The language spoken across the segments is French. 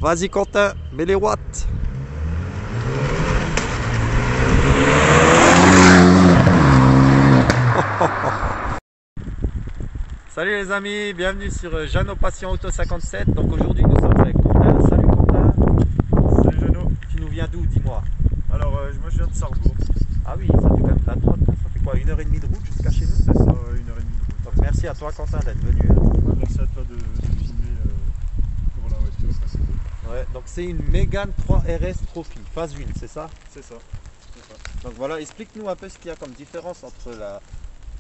Vas-y Quentin, mets les watts. Salut les amis, bienvenue sur Jeannot Passion Auto 57. Donc aujourd'hui nous sommes avec Quentin. Salut Quentin. Salut Jeannot. Tu nous viens d'où, dis-moi? Alors moi je viens de Sarrebourg. Ah oui, ça fait quand même de la trotte, hein. Ça fait quoi, 1h30 de route jusqu'à chez nous? C'est ça, 1h30 de route. Donc merci à toi Quentin d'être venu, hein. Merci à toi de filmer pour la voiture, ça c'est cool. Ouais, donc c'est une Mégane 3 RS Trophy, phase 1, c'est ça? C'est ça. Donc voilà, explique-nous un peu ce qu'il y a comme différence entre la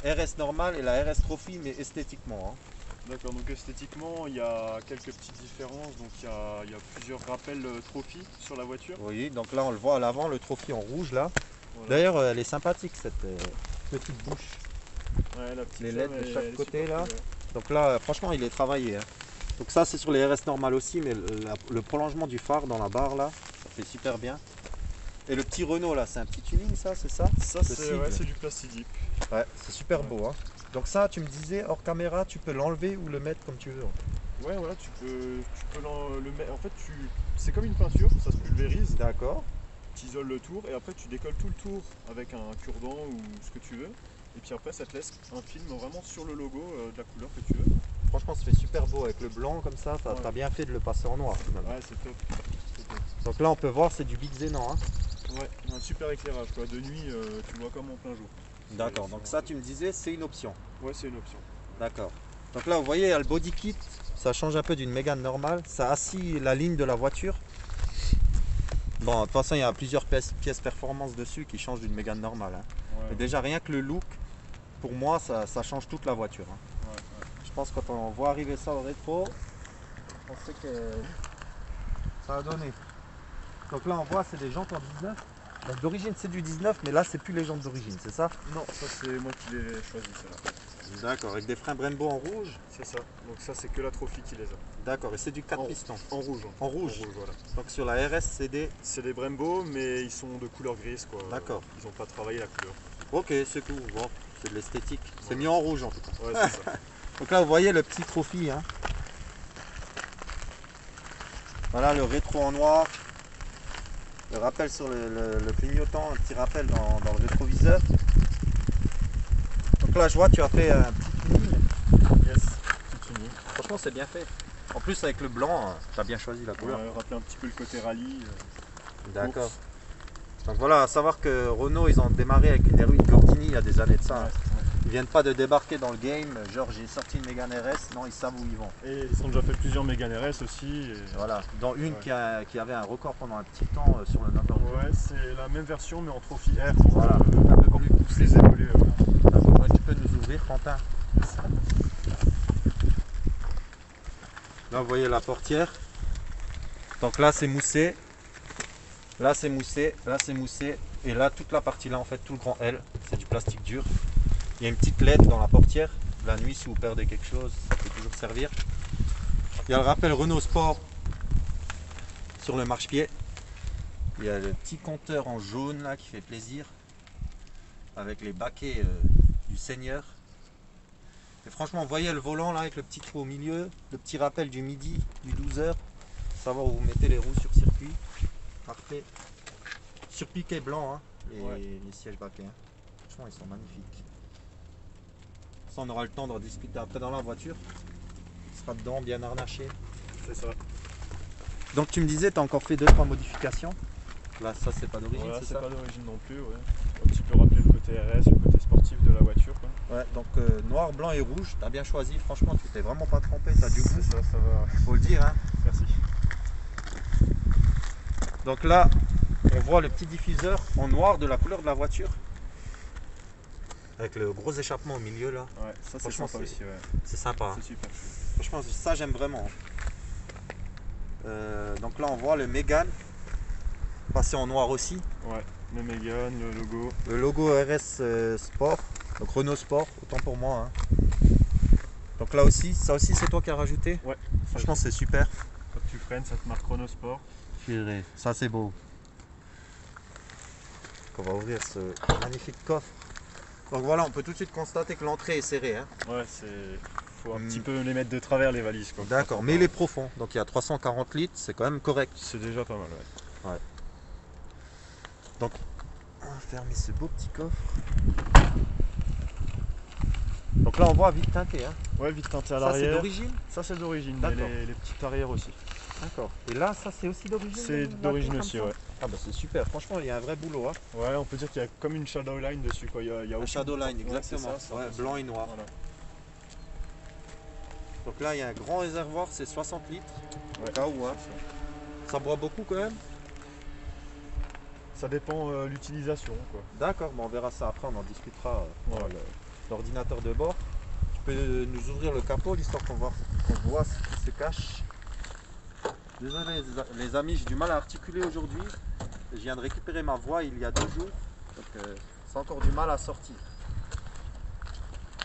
RS normale et la RS Trophy, mais esthétiquement, hein. D'accord, donc esthétiquement il y a quelques petites différences. Donc il y a plusieurs rappels Trophy sur la voiture. Oui, donc là on le voit à l'avant, le Trophy en rouge là. Voilà. D'ailleurs elle est sympathique cette petite bouche. Ouais, la petite Les lame, LED de elle chaque est côté super là. cool, ouais. Donc là franchement il est travaillé, hein. Donc ça c'est sur les RS normales aussi, mais le prolongement du phare dans la barre là, ça fait super bien. Et le petit Renault là, c'est un petit tuning ça, c'est ça? Ça Le c'est cible. du Plastidip. Ouais, c'est super beau, hein. Donc ça tu me disais hors caméra, tu peux l'enlever ou le mettre comme tu veux. Ouais, voilà, tu peux le mettre. En fait, c'est comme une peinture, ça se pulvérise. D'accord. Tu isoles le tour et après tu décolles tout le tour avec un cure-dent ou ce que tu veux. Et puis après, ça te laisse un film vraiment sur le logo de la couleur que tu veux. Franchement, ça fait super beau avec le blanc comme ça. T'as Ouais. bien fait de le passer en noir finalement. Ouais, c'est top. C'est top. Donc là, on peut voir, c'est du Big Xenon, hein. Ouais, un super éclairage quoi. De nuit, tu vois comme en plein jour. D'accord. Donc ça, tu me disais, c'est une option. Ouais, c'est une option. D'accord. Donc là, vous voyez, il y a le body kit. Ça change un peu d'une Mégane normale. Ça assit la ligne de la voiture. Bon, de toute façon, il y a plusieurs pièces performance dessus qui changent d'une Mégane normale, hein. Ouais, Mais déjà, rien que le look, pour moi, ça change toute la voiture, hein. ouais. Je pense que quand on voit arriver ça au rétro, on sait que ça a donné. Donc là on voit c'est des jantes en 19. Donc d'origine c'est du 19, mais là c'est plus les jantes d'origine, c'est ça? Non, ça c'est moi qui l'ai choisi, celle-là. D'accord, avec des freins Brembo en rouge. C'est ça. Donc ça c'est que la Trophy qui les a. D'accord, et c'est du 4 pistons. En rouge. Hein. En rouge. Voilà. Donc sur la RS c'est des... C'est des Brembo, mais ils sont de couleur grise quoi. D'accord. Ils n'ont pas travaillé la couleur. Ok, c'est tout. Bon, c'est de l'esthétique. C'est Voilà. mis en rouge en tout cas. Ouais, c'est ça. Donc là vous voyez le petit Trophy, hein. Voilà le rétro en noir. Le rappel sur le clignotant, un petit rappel dans le rétroviseur. Donc là je vois tu as fait un petit tuning. Yes, petit tuning. Franchement c'est bien fait. En plus avec le blanc, tu as bien choisi la couleur. Ouais, rappeler un petit peu le côté rallye. D'accord. Course. Donc voilà, à savoir que Renault ils ont démarré avec une Héroïne Gordini il y a des années de ça. Ouais, Hein. ouais. Ils viennent pas de débarquer dans le game, genre j'ai sorti une Mégane RS, non ils savent où ils vont. Et ils ont déjà fait plusieurs Mégane RS aussi. Et... Voilà, dans une Ouais. qui avait un record pendant un petit temps sur le number. Ouais, c'est la même version mais en Trophy R. Voilà, un peu plus poussé. Les évoluer. Ouais, tu peux nous ouvrir Quentin. Là vous voyez la portière. Donc là c'est moussé. Là c'est moussé, là c'est moussé. Et là toute la partie là en fait, tout le grand L, c'est du plastique dur. Il y a une petite LED dans la portière. La nuit si vous perdez quelque chose, ça peut toujours servir. Il y a le rappel Renault Sport sur le marchepied. Il y a le petit compteur en jaune là qui fait plaisir. Avec les baquets du Seigneur. Et franchement, vous voyez le volant là avec le petit trou au milieu, le petit rappel du midi, du 12h, savoir où vous mettez les roues sur circuit. Parfait. Surpiqué blanc, hein, les sièges baquets. Hein. Franchement, ils sont magnifiques. Ça, on aura le temps d'en discuter après dans la voiture. Il sera dedans, bien harnaché. C'est ça. Donc, tu me disais, tu as encore fait 2-3 modifications. Là, ça, c'est pas d'origine, Voilà, c'est c'est ça? pas d'origine non plus. Ouais. Un petit peu rappeler le côté RS, le côté sportif de la voiture. Quoi. Ouais, donc noir, blanc et rouge, tu as bien choisi. Franchement, tu t'es vraiment pas trompé, tu as du goût. C'est ça, ça va. Faut le dire, hein. Merci. Donc là, on voit le petit diffuseur en noir de la couleur de la voiture. Avec le gros échappement au milieu là. Ouais, ça c'est Franchement, sympa c'est- aussi. Ouais. C'est sympa. Hein. C'est super. Franchement, ça j'aime vraiment. Donc là, on voit le Mégane passé en noir aussi. Ouais, le Mégane, le logo. Le logo RS Sport, donc Renault Sport, autant pour moi. Hein. Donc là aussi, ça aussi c'est toi qui as rajouté. Ouais. Franchement, c'est super. Quand tu freines, ça te marque Renault Sport. Ça c'est beau. On va ouvrir ce magnifique coffre. Donc voilà, on peut tout de suite constater que l'entrée est serrée. Hein. Ouais, faut un petit peu les mettre de travers les valises, quoi. D'accord, mais il est profond, donc il y a 340 litres, c'est quand même correct. C'est déjà pas mal, ouais. Donc, on va fermer ce beau petit coffre. Donc là, on voit vite teinté. Hein. Ouais, vite teinté à Ça, c'est l'arrière. d'origine? Ça, c'est d'origine, mais D'accord. les petites arrières aussi. D'accord. Et là, ça, c'est aussi d'origine? C'est d'origine aussi, ouais. Ah bah c'est super, franchement, il y a un vrai boulot. Hein. Ouais, on peut dire qu'il y a comme une shadow line dessus, quoi. Il y a Un aussi- shadow line, Ouais, exactement. c'est ça, Ouais, c'est blanc et noir. Voilà. Donc là, il y a un grand réservoir, c'est 60 litres. Au Ouais, cas où, hein. c'est ça. Ça boit beaucoup quand même? Ça dépend l'utilisation, quoi. D'accord, bon, on verra ça après, on en discutera. Ouais. L'ordinateur de bord. Tu peux nous ouvrir le capot, l'histoire qu'on voit ce qui se cache. Désolé les amis, j'ai du mal à articuler aujourd'hui. Je viens de récupérer ma voix il y a 2 jours. Donc c'est encore du mal à sortir.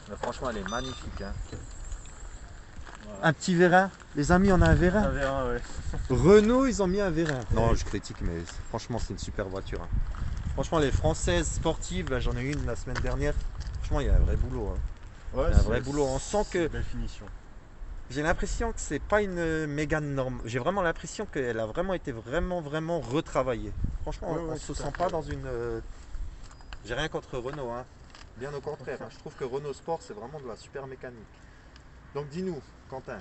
Mais franchement, elle est magnifique. Hein. Voilà. Un petit vérin. Les amis, on a un vérin. Un V1, ouais. Renault, ils ont mis un vérin. Non, je critique, mais franchement, c'est une super voiture. Hein. Franchement, les françaises sportives, là, j'en ai eu une la semaine dernière. Franchement, il y a un vrai boulot. Hein. Ouais, Il y a un vrai boulot. On sent que. Belle finition. J'ai l'impression que c'est pas une Mégane norme. J'ai vraiment l'impression qu'elle a vraiment été vraiment retravaillée. Franchement, Ouais, on ouais, se tout à sent fait. pas dans une. J'ai rien contre Renault, hein. Bien au contraire. Hein. Je trouve que Renault Sport, c'est vraiment de la super mécanique. Donc dis-nous, Quentin.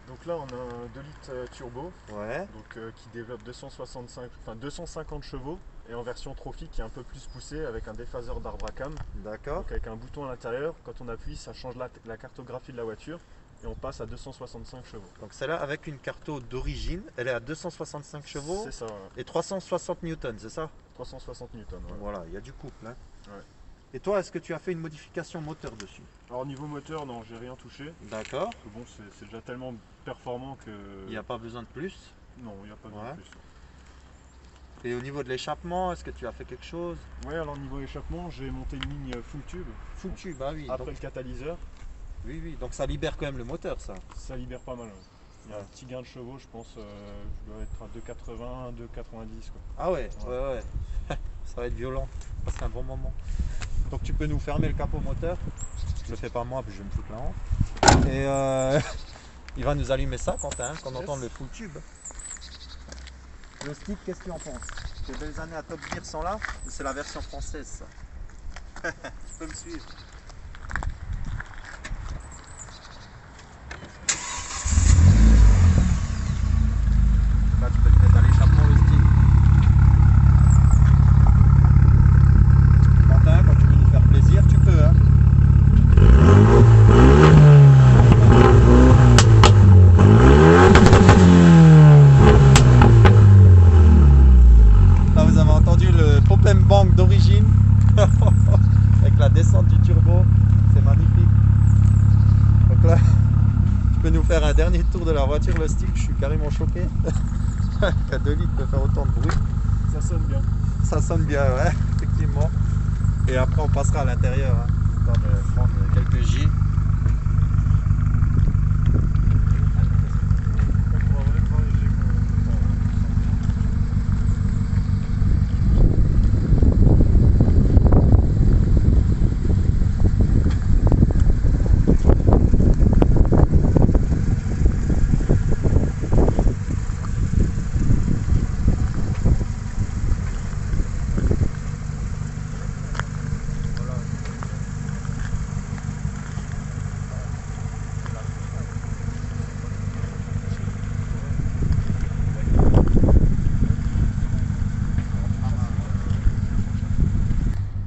Donc là, on a un 2 litres turbo, Ouais. donc, qui développe 250 chevaux, et en version trophy qui est un peu plus poussée avec un déphaseur d'arbre à cam. D'accord. Donc avec un bouton à l'intérieur, quand on appuie, ça change la cartographie de la voiture et on passe à 265 chevaux. Donc celle-là, avec une carto d'origine, elle est à 265 chevaux C'est ça, ouais. et 360 newtons, c'est ça? 360 newtons. Ouais. Voilà, il y a du couple. Hein. Ouais. Et toi, est-ce que tu as fait une modification moteur dessus? Alors niveau moteur, non, j'ai rien touché. D'accord. Parce que bon, c'est déjà tellement performant que... Il n'y a pas besoin de plus. Non, il n'y a pas besoin Ouais. de plus. Et au niveau de l'échappement, est-ce que tu as fait quelque chose? Ouais, alors niveau échappement, j'ai monté une ligne full tube. Full tube, bah oui. Après Donc, le catalyseur, oui, donc ça libère quand même le moteur, ça. ça libère pas mal. Ouais. Il y a Ouais. un petit gain de chevaux, je pense, je dois être à 2,80, 2,90 quoi. Ah ouais, ouais. Ça va être violent. C'est un bon moment. Donc tu peux nous fermer le capot moteur. Je le fais pas moi, puis je vais me foutre la honte. Et il va nous allumer ça, Quentin, qu'on Yes. entende le full tube. Le stick, qu'est-ce que tu en penses? Tes belles années à Top Gear sont là? Ou c'est la version française, ça? Tu peux me suivre. Là, tu peux te mettre à l'échappement le stick. Quentin, quand tu veux nous faire plaisir, tu peux. Hein. Là, vous avez entendu le pop and bang d'origine avec la descente du turbo. C'est magnifique. Donc là, tu peux nous faire un dernier tour de la voiture, le stick. Je suis carrément choqué. Qu'un 2 litres peut faire autant de bruit. Ça sonne bien. Ça sonne bien, ouais, effectivement. Et après, on passera à l'intérieur. Hein. On va prendre quelques J.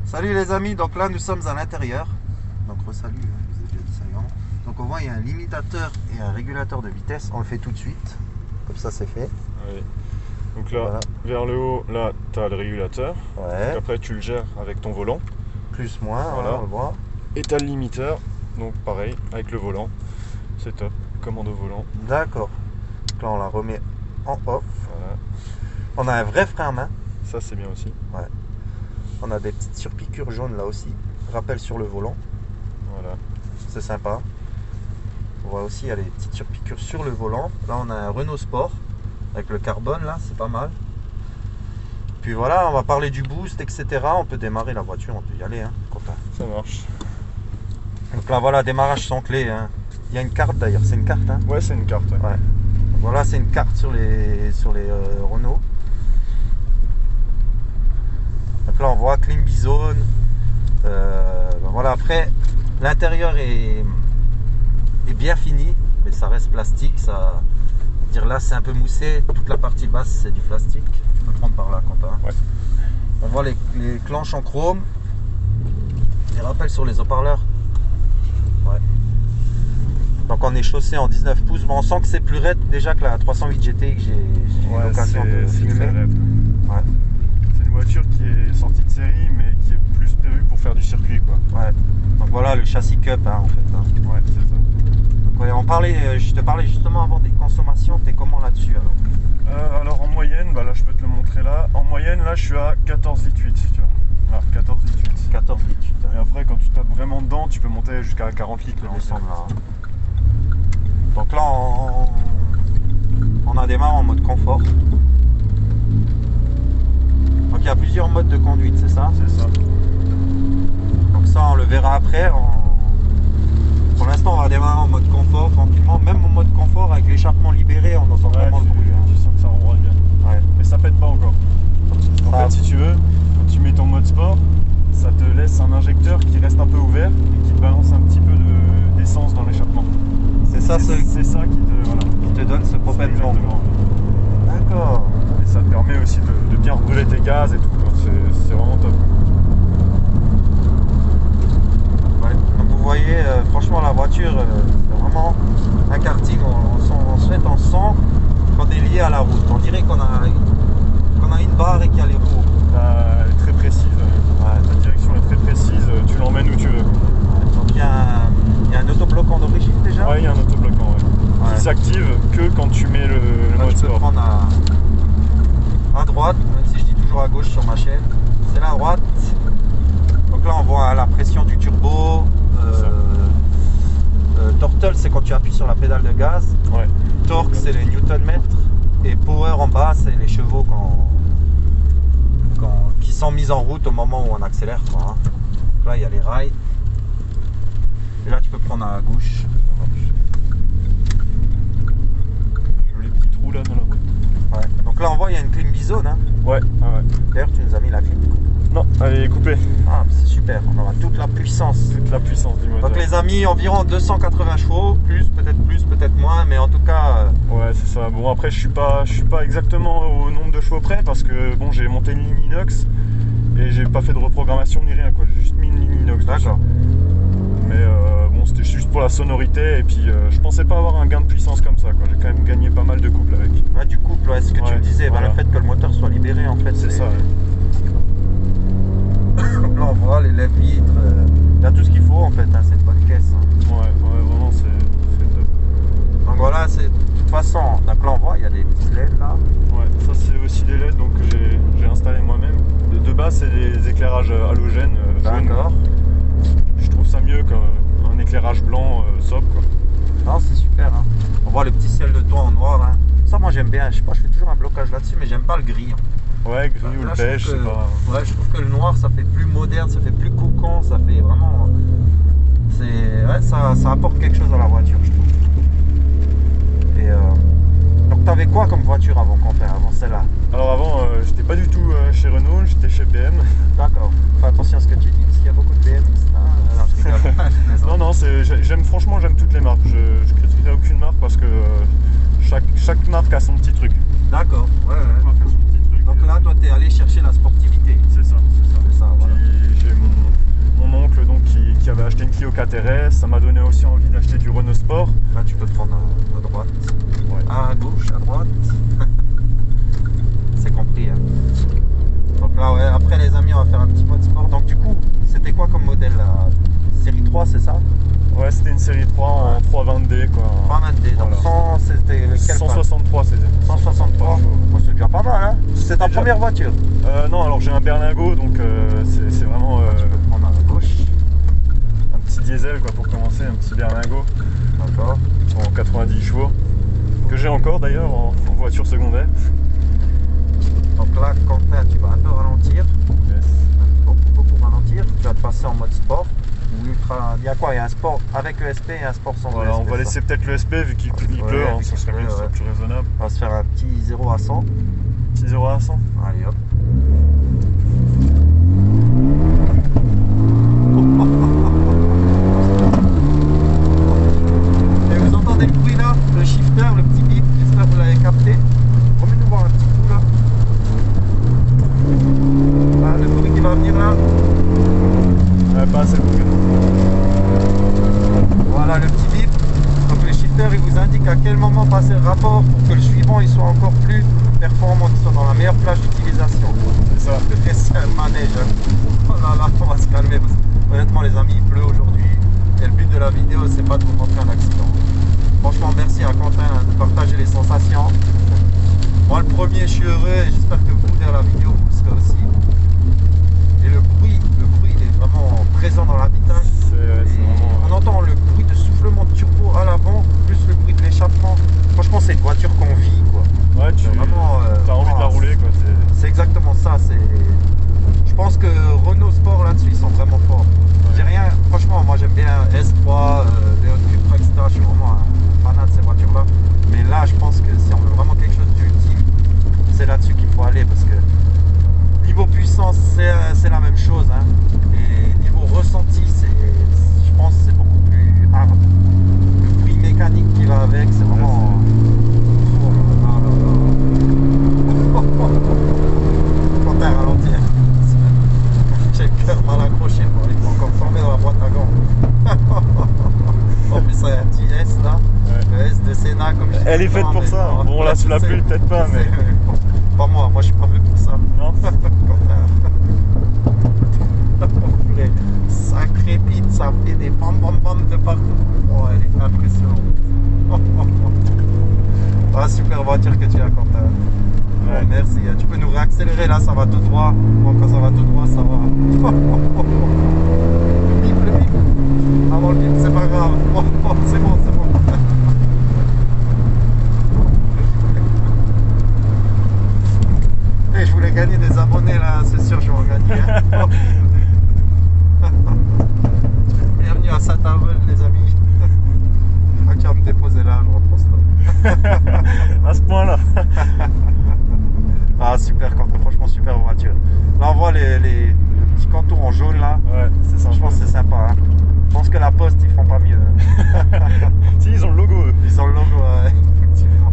Salut les amis, donc là nous sommes à l'intérieur. Donc re-salut, hein, je vous ai déjà dit salut avant. Donc on voit il y a un limitateur et un régulateur de vitesse. On le fait tout de suite, comme ça c'est fait. Ouais. Donc là, Voilà. vers le haut, là, tu as le régulateur. Ouais, Donc après, tu le gères avec ton volant. plus moins, Voilà. hein, on le voit. Et tu as le limiteur. Donc pareil, avec le volant. C'est top. Commande au volant. D'accord. Donc là on la remet en off. Voilà. On a un vrai frein à main. Ça, c'est bien aussi. On a des petites surpiqûres jaunes là aussi. Rappel sur le volant, Voilà. c'est sympa. On voit aussi il y a des petites surpiqûres sur le volant. Là on a un Renault Sport avec le carbone là, c'est pas mal. Puis voilà, on va parler du boost, etc. On peut démarrer la voiture, on peut y aller, hein, Quentin. Ça marche. Donc là voilà, démarrage sans clé. Hein. Il y a une carte d'ailleurs, c'est une carte hein. Ouais, c'est une carte. Ouais. Ouais. Voilà, c'est une carte sur les Renault. Donc là on voit clim bizone. Ben voilà, après l'intérieur est bien fini, mais ça reste plastique. Ça, dire là c'est un peu moussé. Toute la partie basse c'est du plastique. Tu peux prendre par là, Quentin. Ouais. On voit les clenches en chrome. Les rappels sur les haut-parleurs. Ouais. Donc on est chaussé en 19 pouces. Bon, on sent que c'est plus raide déjà que la 308 GTI que j'ai eu l'occasion de filmer. Ouais. C'est une voiture qui est sortie de série mais qui est plus prévue pour faire du circuit quoi. Ouais. Donc voilà le châssis cup hein, en fait. Hein. Ouais, c'est ça. Donc, ouais, je te parlais justement avant des consommations. T'es comment là-dessus alors? Alors en moyenne, bah là je peux te le montrer là. En moyenne là je suis à 14,8 tu vois. Voilà, 14,8. 14 litres. Et après quand tu tapes vraiment dedans, tu peux monter jusqu'à 40 litres. Ensemble, là. Donc là on a démarré en mode confort. Donc il y a plusieurs modes de conduite, c'est ça? C'est ça. Donc ça on le verra après. Pour l'instant on va démarrer en mode confort tranquillement. Même en mode confort avec l'échappement libéré, on entend vraiment le bruit. Tu sens que ça renvoie bien. Ouais. Mais ça pète pas encore. En fait si tu veux, quand tu mets ton mode sport, ça te laisse un injecteur qui reste un peu ouvert et qui te balance un petit peu d'essence dans l'échappement. C'est ça, c'est ça qui te donne ce propellement. D'accord. Et ça te permet aussi de bien brûler tes gaz et tout. C'est vraiment top. Ouais. Comme vous voyez, franchement la voiture, c'est vraiment un karting. On sent qu'on est lié à la route. On dirait qu'on a une barre et qu'il y a les roues. Elle est très précise. Ouais. La direction est très précise. Tu l'emmènes où tu veux. Ouais. Donc il y a un autobloquant d'origine déjà. Ouais, il y a un autobloquant. Ouais. Qui s'active que quand tu mets le mode sport. Tu peux prendre à droite, même si je dis toujours à gauche sur ma chaîne. C'est là à droite. Donc là on voit la pression du turbo. Throttle c'est quand tu appuies sur la pédale de gaz. Ouais. Torque c'est les newton-mètres. Et power en bas c'est les chevaux qui sont mis en route au moment où on accélère. Quoi, hein. Donc là il y a les rails. Et là tu peux prendre à gauche. Les petits trous là dans la route. Ouais. Donc là on voit il y a une clim bizone. Hein. Ouais. D'ailleurs tu nous as mis la clim. Non, elle est coupée. Ah c'est super, on aura toute la puissance. Toute la puissance du moteur. Donc les amis, environ 280 chevaux, plus, peut-être moins, mais en tout cas... Ouais c'est ça. Bon après je suis pas exactement au nombre de chevaux près parce que bon j'ai monté une ligne inox et j'ai pas fait de reprogrammation ni rien quoi. J'ai juste mis une ligne inox. D'accord. Mais bon c'était juste pour la sonorité et puis je pensais pas avoir un gain de puissance comme ça quoi. J'ai quand même gagné pas mal de couple avec. Ouais, du couple, ouais, ce que tu me disais, voilà. Le fait que le moteur soit libéré en fait. C'est ça. Ouais. Là on voit les lèvres-vitres, il y a tout ce qu'il faut en fait, hein, c'est une bonne caisse. Hein. Ouais, vraiment c'est top. Donc voilà, c'est de toute façon, donc là on voit, il y a des petits LED là. Ouais, ça c'est aussi des LED donc, que j'ai installé moi-même. De base c'est des éclairages halogènes jaunes. D'accord. Je trouve ça mieux qu'un éclairage blanc sobre quoi. Non c'est super, hein. On voit le petit ciel de toit en noir. Hein. Ça moi j'aime bien, je sais pas, je fais toujours un blocage là-dessus mais j'aime pas le gris. Hein. Ouais, gris ou le beige, c'est pas... Ouais, je trouve que le noir, ça fait plus moderne, ça fait plus coquant, ça fait vraiment... Ouais, ça apporte quelque chose à la voiture, je trouve. Et donc, t'avais quoi comme voiture avant celle-là? Alors avant, j'étais pas du tout chez Renault, j'étais chez BM. D'accord. Fais attention à ce que tu dis, parce qu'il y a beaucoup de BM. Non, franchement, j'aime toutes les marques. Je critiquerai aucune marque parce que chaque marque a son petit truc. D'accord, ouais. Donc là, toi, tu es allé chercher la sportivité. C'est ça. Voilà. J'ai mon oncle donc, qui avait acheté une Clio 4RS. Ça m'a donné aussi envie d'acheter du Renault Sport. Là, tu peux te prendre à droite, à gauche, à droite. C'est compris. Hein. Donc là, ouais, après, les amis, on va faire un petit mode sport. Donc, du coup, c'était quoi comme modèle là? Série 3, c'est ça? Ouais, c'était une série 3 en 320D quoi. 320D, donc voilà. c'était lequel? 163 c'était. 163. C'est déjà pas mal, hein? C'est ta première voiture? Non, alors j'ai un berlingot, donc c'est vraiment... Tu peux prendre à gauche. Un petit diesel quoi pour commencer, un petit berlingot. D'accord. En 90 chevaux. Que j'ai encore d'ailleurs en voiture secondaire. Donc là, Quentin, tu vas un peu ralentir. Yes. Beaucoup ralentir. Tu vas te passer en mode sport ou Il y a quoi? Il y a un sport avec le SP et un sport sans Voilà, le SP. on va laisser peut-être le SP vu qu'il pleut, hein, ça serait mieux, c'est plus raisonnable. On va se faire un petit 0 à 100. Petit 0 à 100. Allez hop. Et vous entendez le bruit là? Le shifter, le petit bip, j'espère que vous l'avez capté. Remets-nous voir un petit coup là. Ah, le bruit qui va venir là. Ouais, pas assez de bruit. Voilà le petit bip. Donc le shifter il vous indique à quel moment passer le rapport pour que le suivant il soit encore plus performant, qu'il soit dans la meilleure plage d'utilisation. C'est ça. C'est un manège. Oh là là, on va se calmer. Parce que, honnêtement les amis, il pleut aujourd'hui. Et le but de la vidéo c'est pas de vous montrer un accident. Franchement merci à Quentin de partager les sensations. Moi le premier je suis heureux et j'espère que vous derrière la vidéo vous le serez aussi. Et le bruit il est vraiment présent dans l'habitacle. On entend le bruit de soufflement de turbo à l'avant, plus le bruit de l'échappement. Franchement c'est une voiture qu'on vit quoi. Ouais, tu vraiment, as envie de la rouler quoi. C'est exactement ça. Je pense que Renault Sport là-dessus ils sont vraiment forts. Ouais. J'ai rien, franchement moi j'aime bien S3, Léon Cupra, etc. Je suis vraiment un fanat de ces voitures là. Mais là je pense que si on veut vraiment quelque chose d'ultime, c'est là-dessus qu'il faut aller parce que niveau puissance c'est la même chose. Hein. Et niveau ressenti, je pense que c'est beaucoup plus hard. Le bruit mécanique qui va avec, c'est vraiment... Quentin, ralentir. J'ai le cœur mal accroché, il faut encore tomber dans la boîte à gants. En plus, il y a un petit S là, le S de Senna comme je dis. Elle est faite pour ça. Bon, là, sous la pluie, peut-être pas, mais. Pas moi je suis pas fait pour ça. Non. Ça crépite, ça fait des bam bam bam de partout. Oh, elle est impressionnante. Ah, super voiture que tu as, Quentin. Ouais. Oh, merci. Tu peux nous réaccélérer là, ça va tout droit. Bon, quand ça va tout droit, ça va. Le bip. Avant le bip, c'est pas grave. Oh, c'est bon. Et je voulais gagner des abonnés là, c'est sûr, je vais en gagner. Hein. Bienvenue à Saint-Avold, les amis. Ah, tu vas me déposer là, je reprends ça. À ce point-là. Ah, super, franchement, super voiture. Là, on voit le petit contour en jaune là. Ouais, c'est sympa. Je pense que c'est sympa. Hein. Je pense que la Poste, ils font pas mieux. Si, ils ont le logo, eux. Ils ont le logo, ouais, effectivement.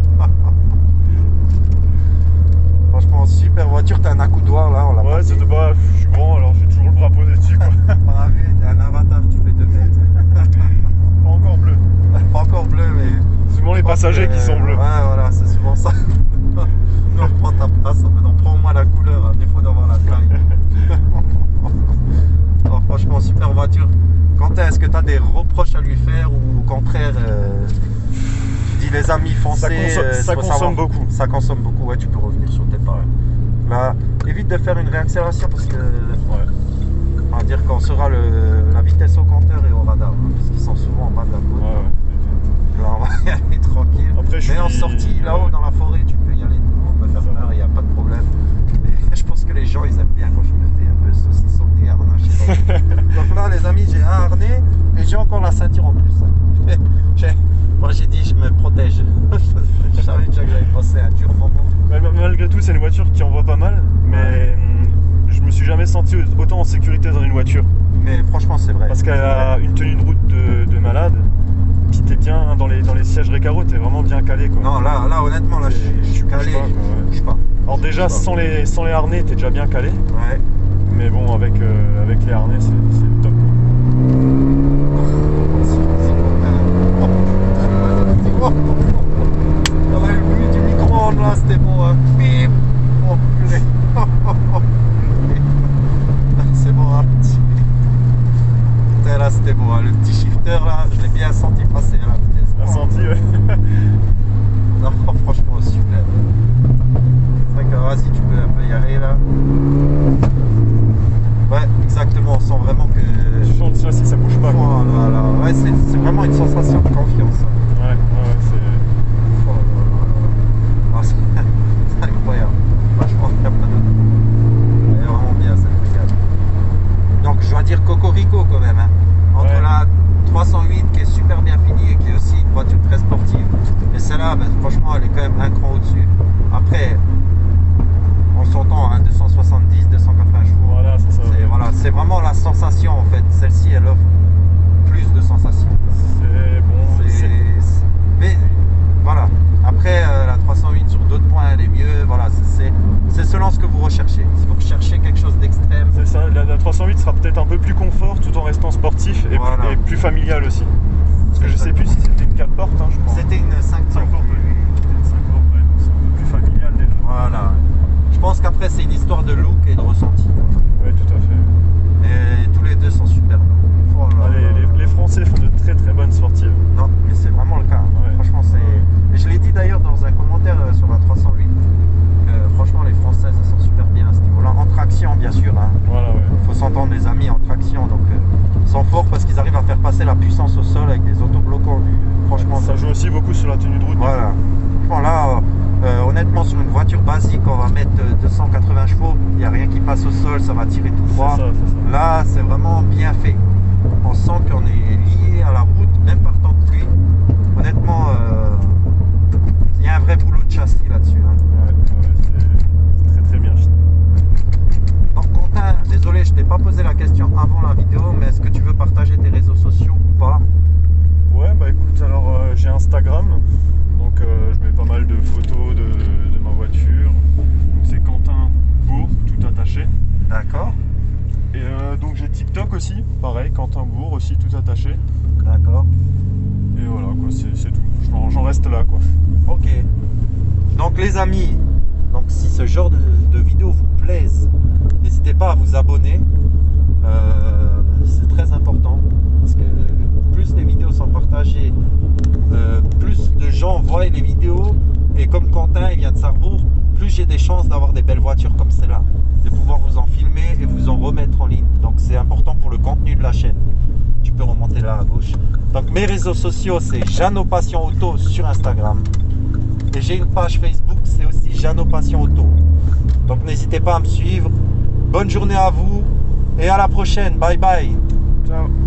Franchement, super voiture. T'as un accoudoir là, on l'a pas dit. Ouais, je suis grand alors j'ai toujours le bras posé dessus quoi. On a vu, t'as un avatar, tu fais 2 mètres. Pas encore bleu. Pas encore bleu, mais. Souvent les passagers qui sont bleus. Ouais, voilà, c'est souvent ça. Non, prends ta place, on prend au moins la couleur, à défaut d'avoir la taille. Oh, franchement, super voiture. Quentin, est-ce que tu as des reproches à lui faire ou au contraire, tu dis les amis foncés, ça consomme beaucoup. Ça consomme beaucoup, ouais, tu peux revenir sur tes pas. Là, évite de faire une réaccélération parce que on va dire qu'on sera la vitesse au compteur et au radar, hein, parce qu'ils sont souvent en bas de la côte. Ouais. Là, on va y aller tranquille. Après, mais en sortie, là-haut dans la forêt, tu peux y aller. On peut faire peur, il n'y a pas de problème. Et je pense que les gens, ils aiment bien quand je me fais un peu saucissonner, harnacher. Donc là, les amis, j'ai un harnais et j'ai encore la ceinture en plus. Moi, j'ai dit, je me protège. Je savais déjà que j'avais passé un dur moment. Malgré tout, c'est une voiture qui envoie pas mal, mais je me suis jamais senti autant en sécurité dans une voiture. Mais franchement, c'est vrai. Parce qu'elle a une tenue de route de malade. Puis t'es bien dans les sièges Recaro, t'es vraiment bien calé quoi. Non, là honnêtement, là je suis calé, je bouge pas. Alors déjà sans les harnais, t'es déjà bien calé. Ouais. Mais bon, avec les harnais, c'est le top. On a eu le bruit du micro-ondes là, c'était bon. Hein. Bip. Oh purée. C'est bon, hein. Putain, là c'était bon, hein. Le petit shifter là, je l'ai bien senti passer à la vitesse. T'as senti, ouais. Non, franchement super. C'est vrai que vas-y, tu peux un peu y aller là. Ouais, exactement, on sent vraiment que. Je chante ça si ça bouge pas. Voilà. Ouais, c'est vraiment une sensation de confiance. Ouais, c'est. C'est incroyable. Franchement, il n'y a pas de. Elle est vraiment bien cette brigade. Donc je dois dire cocorico quand même. Hein. entre la 308 qui est super bien finie et qui est aussi une voiture très sportive, et celle-là, ben, franchement, elle est quand même un cran au-dessus. Après, on s'entend, hein, 270, 280 chevaux. Voilà, c'est ça. Voilà, c'est vraiment la sensation en fait. Celle-ci, elle offre plus de sensations. C'est bon. Mais voilà. Après, la 308 sur d'autres points, elle est mieux. Voilà, c'est selon ce que vous recherchez. Si vous recherchez quelque chose d'extrême. C'est ça. La 308 sera peut-être un peu plus confort tout en restant sportif et, voilà. et plus familial aussi. Parce que je sais plus si c'était une 4 portes, hein, je crois. C'était une 5 portes. 5 portes, oui. C'était une 5 portes, ouais. Donc c'est un peu plus familial déjà. Voilà. Je pense qu'après, c'est une histoire de look et de ressenti. Oui, tout à fait. Et tous les deux sont superbes. Oh là là. Les Français font de très très bonnes sportives. Non, mais c'est vraiment le cas. Ouais. Franchement, c'est. Ouais. Et je l'ai dit d'ailleurs dans un commentaire sur la 308. Franchement, les Françaises, elles sont super bien à ce niveau-là. En traction, bien sûr. Hein. Voilà, ouais. Faut s'entendre, les amis, en traction. Donc, ils sont forts parce qu'ils arrivent à faire passer la puissance au sol avec des autobloquants. Franchement, ça joue aussi beaucoup sur la tenue de route. Voilà. Franchement, là, honnêtement, sur une voiture basique, on va mettre 280 chevaux. Il n'y a rien qui passe au sol, ça va tirer tout droit. C'est ça. Là, c'est vraiment bien fait. On sent qu'on est lié à la route, même par temps de pluie. Honnêtement, il y a un vrai boulot de châssis là-dessus. Hein. Ouais, c'est très très bien fini. Donc Quentin, désolé, je t'ai pas posé la question avant la vidéo, mais est-ce que tu veux partager tes réseaux sociaux ou pas? Ouais, bah écoute, alors j'ai Instagram, donc je mets pas mal de photos de ma voiture. Donc c'est Quentin Bourg, tout attaché. D'accord. Et donc j'ai TikTok aussi, pareil, Quentin Bourg aussi, tout attaché. D'accord. Et voilà, quoi, c'est tout. J'en reste là, quoi. Ok. Donc les amis, donc si ce genre de vidéo vous plaise, n'hésitez pas à vous abonner. C'est très important parce que plus les vidéos sont partagées, plus de gens voient les vidéos, et comme Quentin il vient de Sarrebourg, plus j'ai des chances d'avoir des belles voitures comme celle-là, de pouvoir vous en filmer et vous en remettre en ligne. Donc c'est important pour le contenu de la chaîne. Tu peux remonter là à gauche. Donc mes réseaux sociaux, c'est Jeannot Passion Auto sur Instagram. Et j'ai une page Facebook, c'est aussi Jeannot Passion Auto. Donc n'hésitez pas à me suivre. Bonne journée à vous et à la prochaine. Bye bye. Ciao.